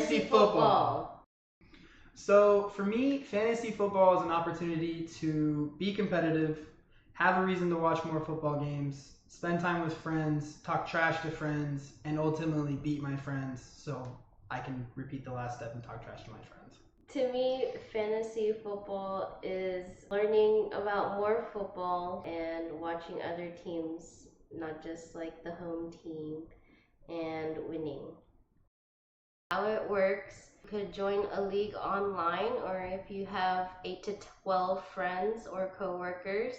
Fantasy football. So for me, fantasy football is an opportunity to be competitive, have a reason to watch more football games, spend time with friends, talk trash to friends, and ultimately beat my friends so I can repeat the last step and talk trash to my friends. To me, fantasy football is learning about more football and watching other teams, not just like the home team, and winning. How it works, you could join a league online, or if you have 8 to 12 friends or coworkers,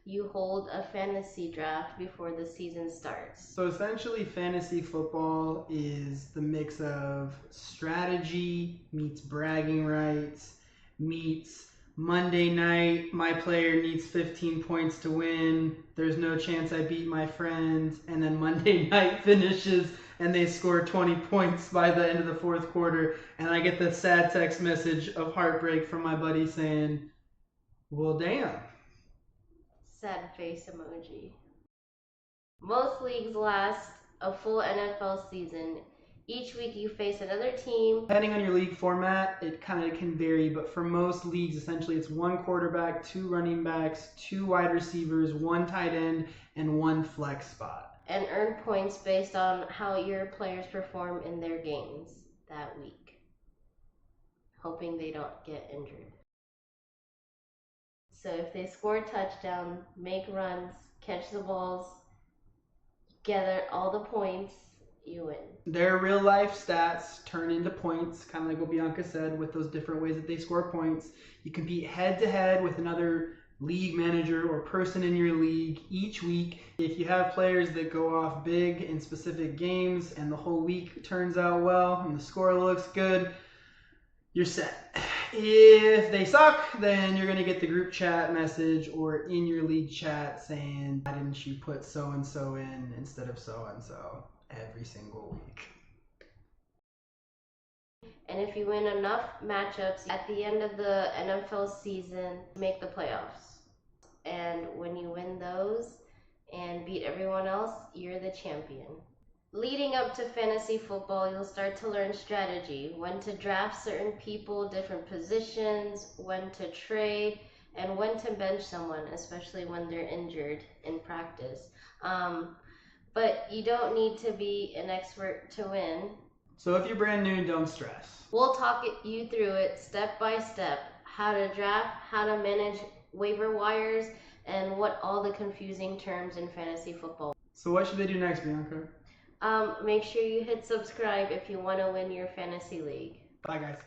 you hold a fantasy draft before the season starts. So essentially, fantasy football is the mix of strategy meets bragging rights meets Monday night, my player needs 15 points to win. There's no chance I beat my friend. And then Monday night finishes and they score 20 points by the end of the fourth quarter. And I get the sad text message of heartbreak from my buddy saying, well, damn. Sad face emoji. Most leagues last a full NFL season. Each week you face another team. Depending on your league format, it kind of can vary, but for most leagues, essentially it's one quarterback, two running backs, two wide receivers, one tight end, and one flex spot. And earn points based on how your players perform in their games that week, hoping they don't get injured. So if they score a touchdown, make runs, catch the balls, gather all the points, you win. Their real life stats turn into points, kind of like what Bianca said, with those different ways that they score points. You compete head to head with another league manager or person in your league each week. If you have players that go off big in specific games and the whole week turns out well and the score looks good, you're set. If they suck, then you're going to get the group chat message or in your league chat saying, why didn't you put so-and-so in instead of so-and-so every single week. And if you win enough matchups at the end of the NFL season, make the playoffs. And when you win those and beat everyone else, you're the champion. Leading up to fantasy football, you'll start to learn strategy, when to draft certain people, different positions, when to trade, and when to bench someone, especially when they're injured in practice. But you don't need to be an expert to win. So if you're brand new, don't stress. We'll talk you through it step by step, how to draft, how to manage waiver wires, and what all the confusing terms in fantasy football. So what should they do next, Bianca? Make sure you hit subscribe if you want to win your fantasy league. Bye, guys.